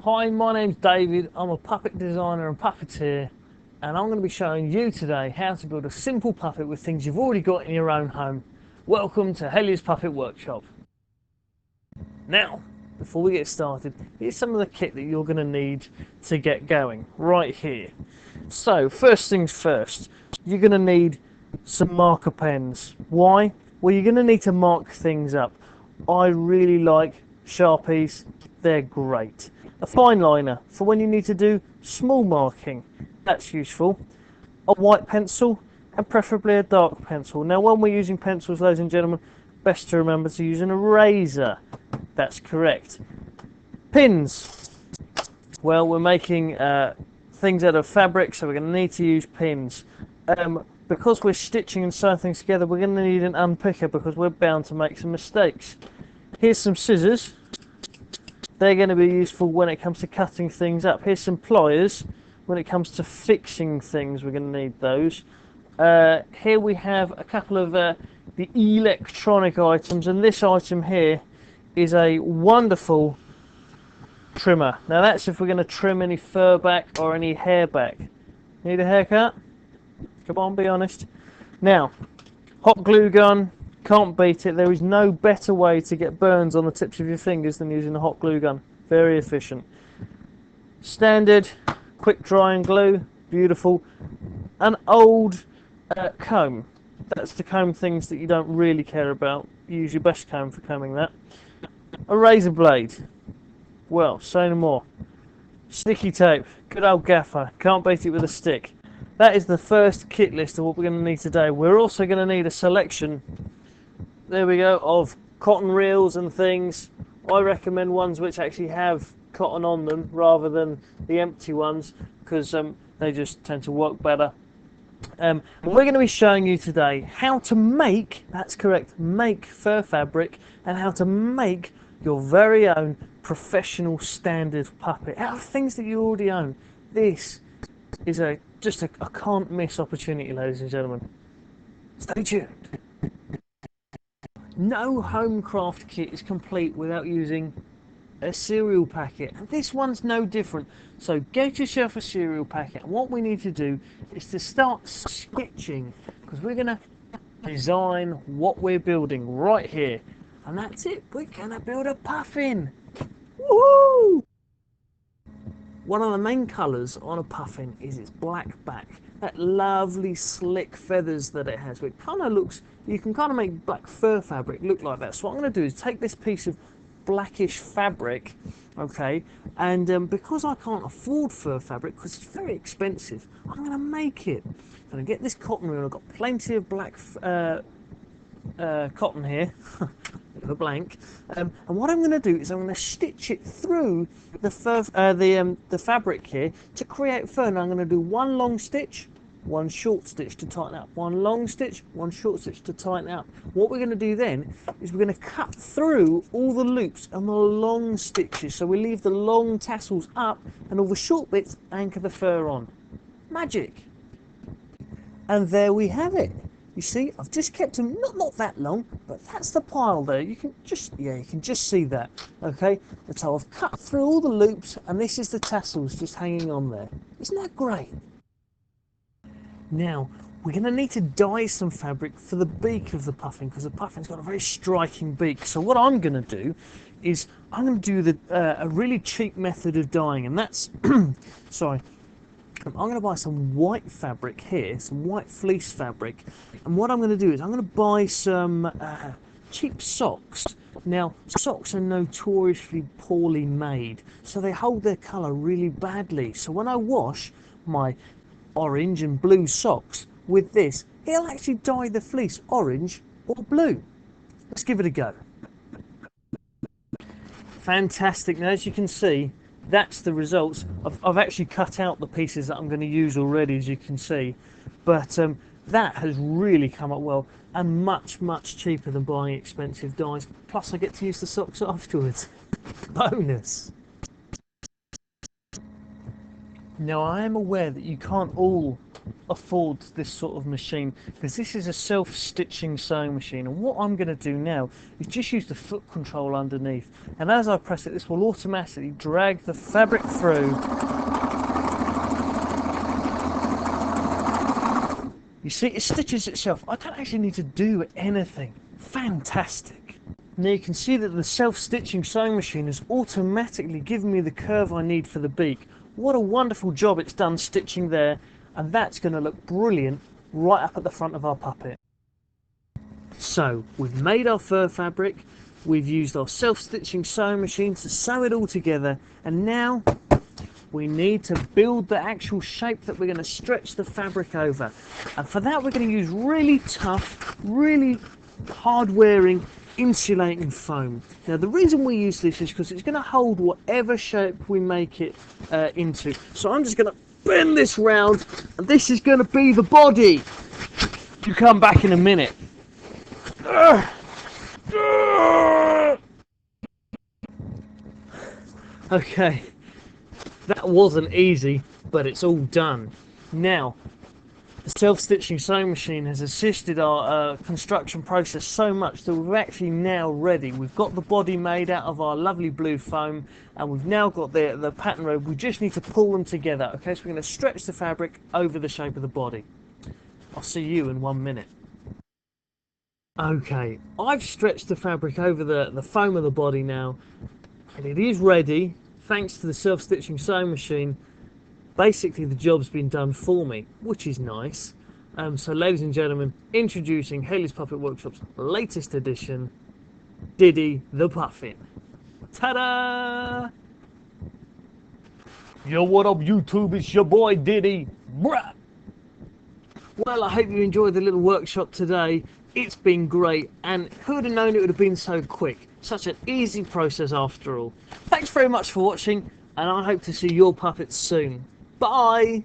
Hi, my name's David. I'm a puppet designer and puppeteer, and I'm going to be showing you today how to build a simple puppet with things you've already got in your own home. Welcome to Hellia's Puppet Workshop. Now, before we get started, here's some of the kit that you're going to need to get going right here. So, first things first, you're going to need some marker pens. Why? Well, you're going to need to mark things up. I really like Sharpies, they're great. A fine liner for when you need to do small marking, that's useful. A white pencil and preferably a dark pencil. Now when we're using pencils, ladies and gentlemen, best to remember to use an eraser. That's correct. Pins. Well, we're making things out of fabric, so we're going to need to use pins. Because we're stitching and sewing things together, we're going to need an unpicker because we're bound to make some mistakes. Here's some scissors. They're going to be useful when it comes to cutting things up. Here's some pliers. When it comes to fixing things, we're going to need those. Here we have a couple of the electronic items, and this item here is a wonderful trimmer. Now that's if we're going to trim any fur back or any hair back. Need a haircut? Come on, be honest. Now, hot glue gun. Can't beat it. There is no better way to get burns on the tips of your fingers than using a hot glue gun. Very efficient. Standard quick drying glue, beautiful. An old comb. That's to comb things that you don't really care about. Use your best comb for combing that. A razor blade. Well, say no more. Sticky tape. Good old gaffer. Can't beat it with a stick. That is the first kit list of what we're going to need today. We're also going to need a selection, there we go, of cotton reels and things. I recommend ones which actually have cotton on them rather than the empty ones because they just tend to work better. And we're going to be showing you today how to make, that's correct, make fur fabric and how to make your very own professional standard puppet out of things that you already own. This is just a can't miss opportunity, ladies and gentlemen. Stay tuned. No homecraft kit is complete without using a cereal packet, and this one's no different. So get yourself a cereal packet, and what we need to do is to start sketching because we're going to design what we're building right here, and that's it. We're going to build a puffin. Woohoo! One of the main colours on a puffin is its black back. That lovely slick feathers that it has. It kind of looks, you can kind of make black fur fabric look like that. So what I'm going to do is take this piece of blackish fabric, okay, and because I can't afford fur fabric because it's very expensive, I'm going to make it. I'm going to get this cotton reel. I've got plenty of black cotton here, bit of a blank, and what I'm going to do is I'm going to stitch it through the fur, the fabric here to create fur. And I'm going to do one long stitch, one short stitch to tighten up, one long stitch, one short stitch to tighten up. What we're going to do then is we're going to cut through all the loops and the long stitches, so we leave the long tassels up and all the short bits anchor the fur on. Magic. And there we have it. You see, I've just kept them not that long, but that's the pile there. You can just see that. Okay, and so I've cut through all the loops, and this is the tassels just hanging on there. Isn't that great? Now we're going to need to dye some fabric for the beak of the puffin because the puffin's got a very striking beak. So what I'm going to do is I'm going to do a really cheap method of dyeing, and that's sorry. I'm going to buy some white fabric here, some white fleece fabric, and what I'm going to do is I'm going to buy some cheap socks. Now, socks are notoriously poorly made, so they hold their colour really badly. So when I wash my orange and blue socks with this, it'll actually dye the fleece orange or blue. Let's give it a go. Fantastic. Now, as you can see, that's the results. I've actually cut out the pieces that I'm going to use already, as you can see, but that has really come up well and much cheaper than buying expensive dyes, plus I get to use the socks afterwards. Bonus. Now I am aware that you can't all afford this sort of machine, because this is a self-stitching sewing machine, and what I'm going to do now is just use the foot control underneath, and as I press it, this will automatically drag the fabric through. You see, it stitches itself. I don't actually need to do anything. Fantastic. Now you can see that the self-stitching sewing machine has automatically given me the curve I need for the beak. What a wonderful job it's done stitching there, and that's going to look brilliant right up at the front of our puppet. So we've made our fur fabric, we've used our self-stitching sewing machine to sew it all together, and now we need to build the actual shape that we're going to stretch the fabric over. And for that we're going to use really tough, really hard-wearing insulating foam. Now the reason we use this is because it's going to hold whatever shape we make it into. So I'm just going to bend this round, and this is going to be the body. You come back in a minute. Okay, that wasn't easy, but it's all done. Now, the self-stitching sewing machine has assisted our construction process so much that we're actually now ready. We've got the body made out of our lovely blue foam, and we've now got the pattern robe. We just need to pull them together. Okay, so we're going to stretch the fabric over the shape of the body. I'll see you in 1 minute. Okay, I've stretched the fabric over the foam of the body now, and it is ready. Thanks to the self-stitching sewing machine, basically the job's been done for me, which is nice. So ladies and gentlemen, introducing Haley's Puppet Workshop's latest edition, Diddy the Puffin. Ta-da! Yo, what up YouTube, it's your boy Diddy. Bruh! Well, I hope you enjoyed the little workshop today. It's been great, and who would have known it would have been so quick? Such an easy process after all. Thanks very much for watching, and I hope to see your puppets soon. Bye!